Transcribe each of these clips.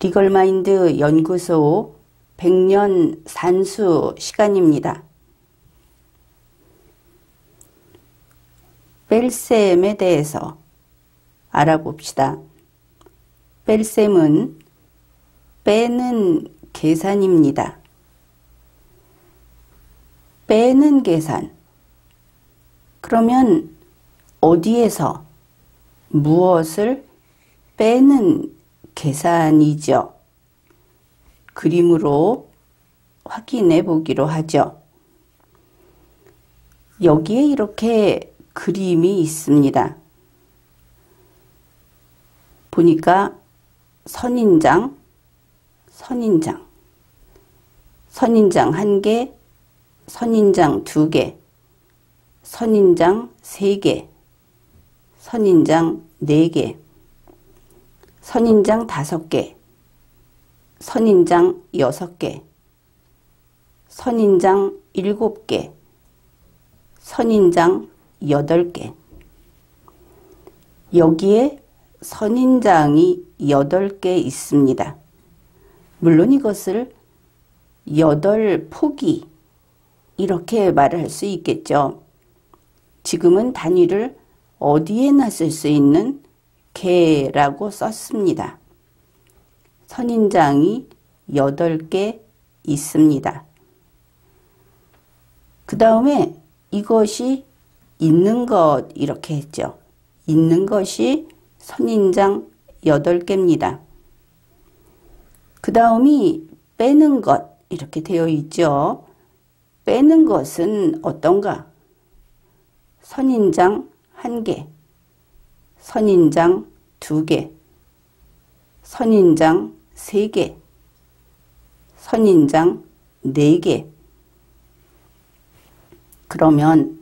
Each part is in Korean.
리걸마인드 연구소 100년 산수 시간입니다. 뺄셈에 대해서 알아봅시다. 뺄셈은 빼는 계산입니다. 빼는 계산. 그러면 어디에서 무엇을 빼는 계산이죠. 그림으로 확인해 보기로 하죠. 여기에 이렇게 그림이 있습니다. 보니까 선인장 1개, 선인장 2개, 선인장 3개, 선인장 4개, 선인장 5개, 선인장 6개, 선인장 7개, 선인장 8개. 여기에 선인장이 8개 있습니다. 물론 이것을 8포기 이렇게 말을 할 수 있겠죠. 지금은 단위를 어디에나 쓸 수 있는 개라고 썼습니다. 선인장이 8개 있습니다. 그 다음에 이것이 있는 것 이렇게 했죠. 있는 것이 선인장 8개입니다. 그 다음이 빼는 것 이렇게 되어 있죠. 빼는 것은 어떤가? 선인장 1개, 선인장 2개, 선인장 3개, 선인장 4개. 그러면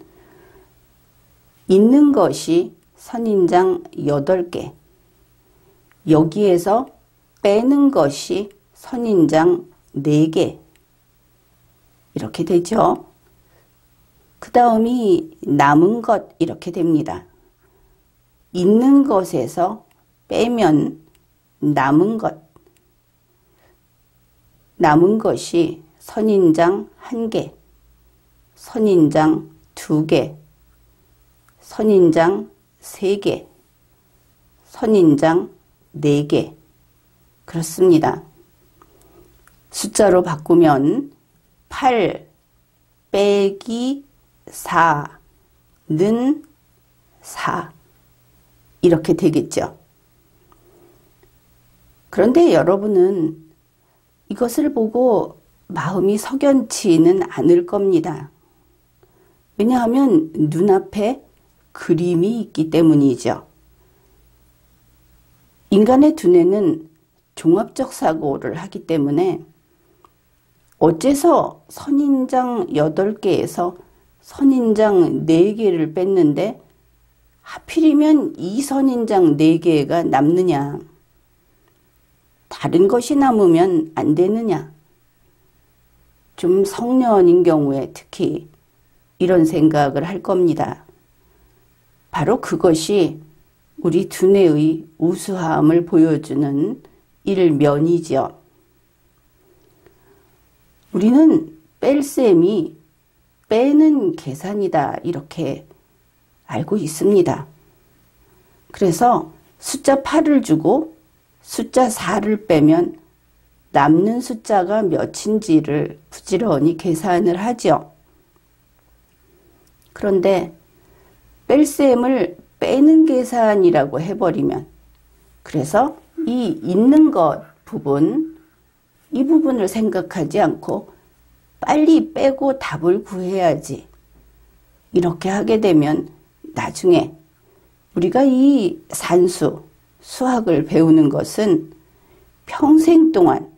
있는 것이 선인장 8개, 여기에서 빼는 것이 선인장 4개 이렇게 되죠. 그 다음이 남은 것 이렇게 됩니다. 있는 것에서 빼면 남은 것, 남은 것이 선인장 1개, 선인장 2개, 선인장 3개, 선인장 4개. 그렇습니다. 숫자로 바꾸면 8 빼기 4는 4 이렇게 되겠죠. 그런데 여러분은 이것을 보고 마음이 석연치는 않을 겁니다. 왜냐하면 눈앞에 그림이 있기 때문이죠. 인간의 두뇌는 종합적 사고를 하기 때문에 어째서 선인장 8개에서 선인장 4개를 뺐는데 하필이면 이 선인장 4개가 남느냐? 다른 것이 남으면 안 되느냐? 좀 성년인 경우에 특히 이런 생각을 할 겁니다. 바로 그것이 우리 두뇌의 우수함을 보여주는 일면이죠. 우리는 뺄셈이 빼는 계산이다 이렇게 알고 있습니다. 그래서 숫자 8을 주고 숫자 4를 빼면 남는 숫자가 몇인지를 부지런히 계산을 하죠. 그런데 뺄셈을 빼는 계산이라고 해버리면, 그래서 이 있는 것 부분, 이 부분을 생각하지 않고 빨리 빼고 답을 구해야지 이렇게 하게 되면 나중에 우리가 이 산수, 수학을 배우는 것은 평생 동안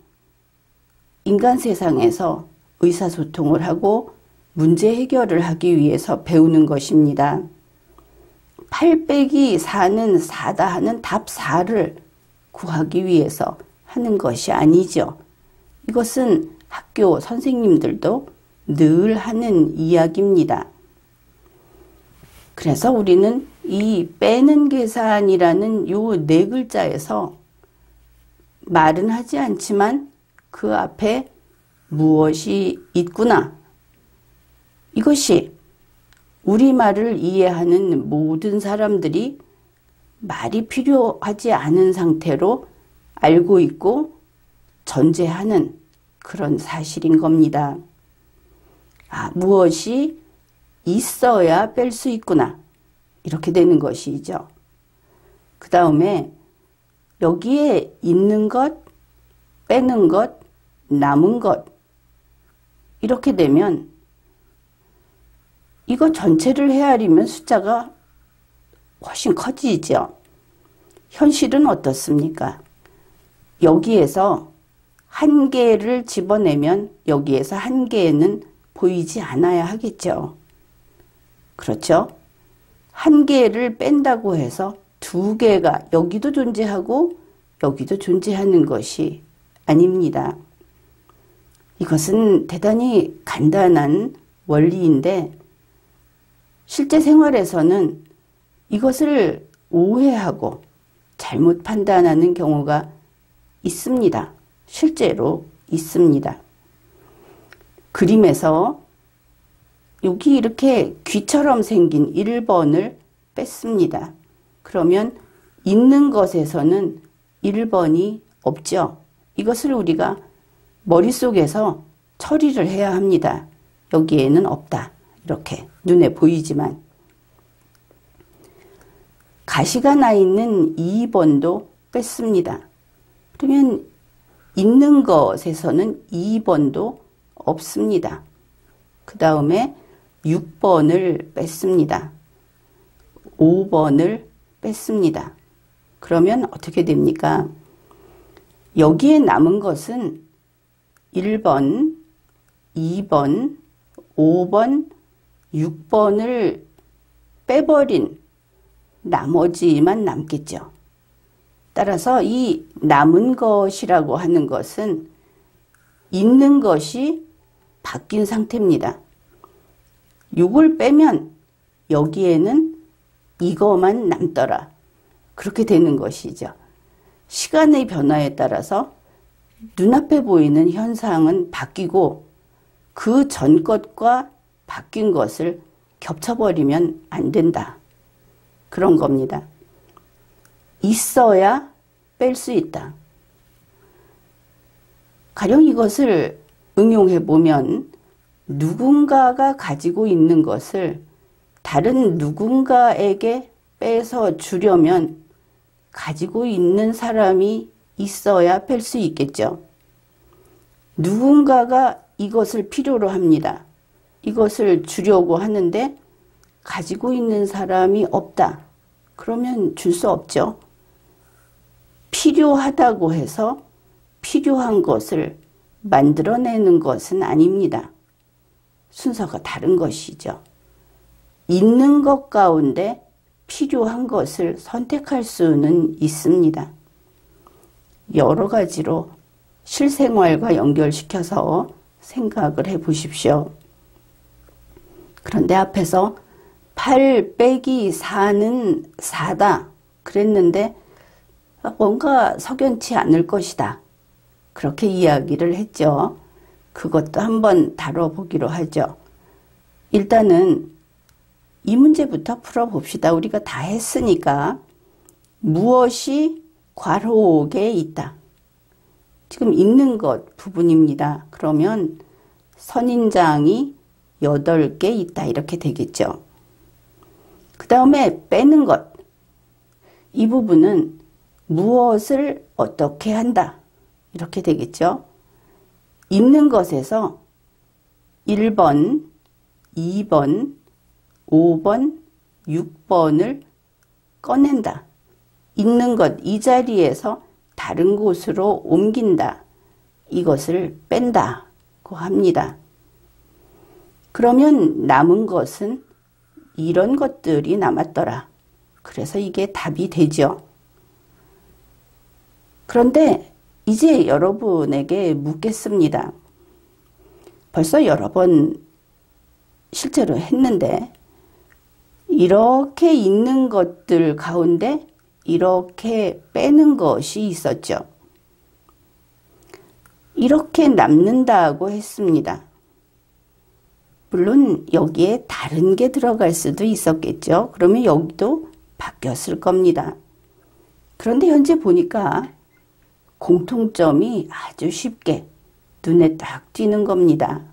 인간 세상에서 의사소통을 하고 문제 해결을 하기 위해서 배우는 것입니다. 8 빼기 4는 4다 하는 답 4를 구하기 위해서 하는 것이 아니죠. 이것은 학교 선생님들도 늘 하는 이야기입니다. 그래서 우리는 이 빼는 계산이라는 요 4글자에서 말은 하지 않지만 그 앞에 무엇이 있구나. 이것이 우리말을 이해하는 모든 사람들이 말이 필요하지 않은 상태로 알고 있고 전제하는 그런 사실인 겁니다. 무엇이 있어야 뺄 수 있구나. 이렇게 되는 것이죠. 그 다음에 여기에 있는 것, 빼는 것, 남은 것 이렇게 되면 이거 전체를 헤아리면 숫자가 훨씬 커지죠. 현실은 어떻습니까? 여기에서 한 개를 집어내면 여기에서 한 개는 보이지 않아야 하겠죠. 그렇죠? 한 개를 뺀다고 해서 두 개가 여기도 존재하고 여기도 존재하는 것이 아닙니다. 이것은 대단히 간단한 원리인데 실제 생활에서는 이것을 오해하고 잘못 판단하는 경우가 있습니다. 실제로 있습니다. 그림에서 여기 이렇게 귀처럼 생긴 1번을 뺐습니다. 그러면 있는 것에서는 1번이 없죠. 이것을 우리가 머릿속에서 처리를 해야 합니다. 여기에는 없다. 이렇게 눈에 보이지만 가시가 나 있는 2번도 뺐습니다. 그러면 있는 것에서는 2번도 없습니다. 그 다음에 6번을 뺐습니다. 5번을 뺐습니다. 그러면 어떻게 됩니까? 여기에 남은 것은 1번, 2번, 5번, 6번을 빼버린 나머지만 남겠죠. 따라서 이 남은 것이라고 하는 것은 있는 것이 바뀐 상태입니다. 이걸 빼면 여기에는 이거만 남더라. 그렇게 되는 것이죠. 시간의 변화에 따라서 눈앞에 보이는 현상은 바뀌고 그 전 것과 바뀐 것을 겹쳐버리면 안 된다. 그런 겁니다. 있어야 뺄 수 있다. 가령 이것을 응용해 보면 누군가가 가지고 있는 것을 다른 누군가에게 빼서 주려면 가지고 있는 사람이 있어야 뺄 수 있겠죠. 누군가가 이것을 필요로 합니다. 이것을 주려고 하는데 가지고 있는 사람이 없다. 그러면 줄 수 없죠. 필요하다고 해서 필요한 것을 만들어내는 것은 아닙니다. 순서가 다른 것이죠. 있는 것 가운데 필요한 것을 선택할 수는 있습니다. 여러 가지로 실생활과 연결시켜서 생각을 해 보십시오. 그런데 앞에서 8 빼기 4는 4다 그랬는데 뭔가 석연치 않을 것이다. 그렇게 이야기를 했죠. 그것도 한번 다뤄보기로 하죠. 일단은 이 문제부터 풀어봅시다. 우리가 다 했으니까 무엇이 괄호에 있다. 지금 있는 것 부분입니다. 그러면 선인장이 8개 있다. 이렇게 되겠죠. 그 다음에 빼는 것. 이 부분은 무엇을 어떻게 한다. 이렇게 되겠죠. 있는 것에서 1번, 2번, 5번, 6번을 꺼낸다. 있는 것, 이 자리에서 다른 곳으로 옮긴다. 이것을 뺀다고 합니다. 그러면 남은 것은 이런 것들이 남았더라. 그래서 이게 답이 되죠. 그런데 이제 여러분에게 묻겠습니다. 벌써 여러 번 실제로 했는데 이렇게 있는 것들 가운데 이렇게 빼는 것이 있었죠. 이렇게 남는다고 했습니다. 물론 여기에 다른 게 들어갈 수도 있었겠죠. 그러면 여기도 바뀌었을 겁니다. 그런데 현재 보니까 공통점이 아주 쉽게 눈에 딱 띄는 겁니다.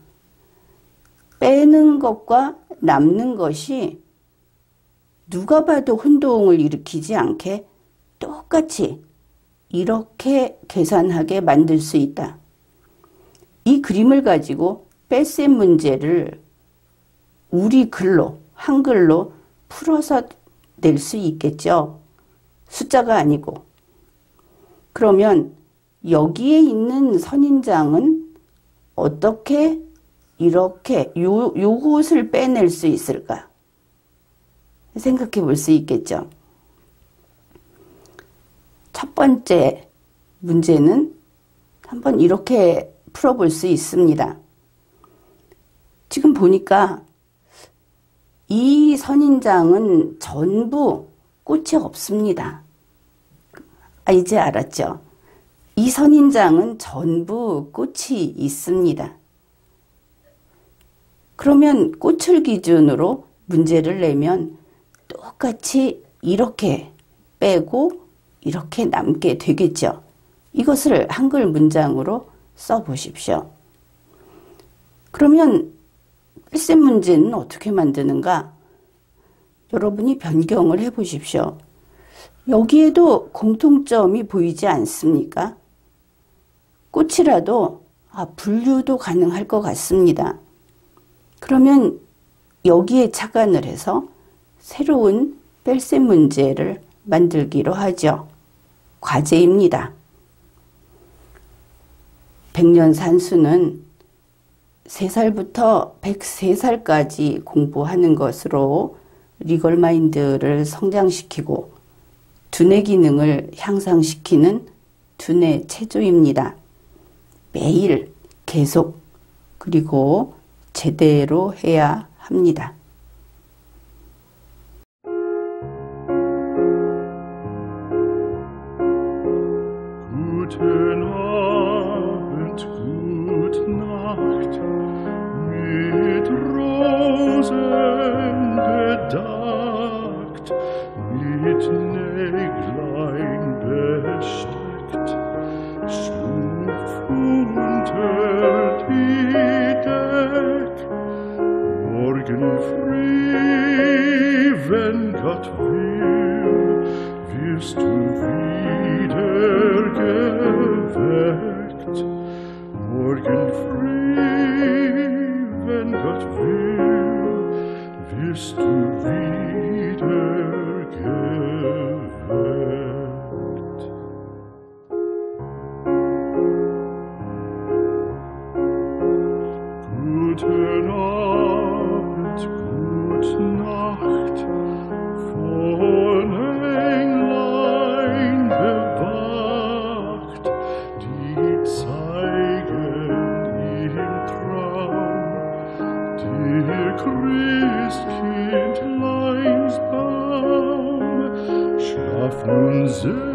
빼는 것과 남는 것이 누가 봐도 혼동을 일으키지 않게 똑같이 이렇게 계산하게 만들 수 있다. 이 그림을 가지고 뺄셈 문제를 우리 글로, 한글로 풀어서 낼 수 있겠죠. 숫자가 아니고. 그러면 여기에 있는 선인장은 어떻게 이렇게 요것을 빼낼 수 있을까? 생각해 볼 수 있겠죠. 첫 번째 문제는 한번 이렇게 풀어볼 수 있습니다. 지금 보니까 이 선인장은 전부 꽃이 없습니다. 이제 알았죠? 이 선인장은 전부 꽃이 있습니다. 그러면 꽃을 기준으로 문제를 내면 똑같이 이렇게 빼고 이렇게 남게 되겠죠. 이것을 한글 문장으로 써보십시오. 그러면 뺄셈 문제는 어떻게 만드는가? 여러분이 변경을 해보십시오. 여기에도 공통점이 보이지 않습니까? 꽃이라도 분류도 가능할 것 같습니다. 그러면 여기에 착안을 해서 새로운 뺄셈 문제를 만들기로 하죠. 과제입니다. 백년산수는 3살부터 103살까지 공부하는 것으로 리걸마인드를 성장시키고 두뇌 기능을 향상시키는 두뇌 체조입니다. 매일 계속 그리고 제대로 해야 합니다. Guten Abend, gute Nacht, mit Rosen bedeckt, mit Näglein besteckt, schlupf unter die Deck, morgen früh, wenn Gott will, wirst du wieder geweckt. Morgen früh, wenn Gott will, wirst du wieder geweckt. Guten Abend, gute Nacht, von Englein bewacht, die zeigen im Traum dir Christkindleins Baum. Schlaf nun selig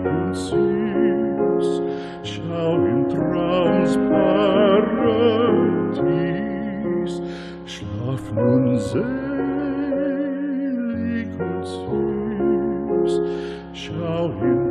und süß, schau im Traums Paradies. Schlaf nun selig und süß, schau im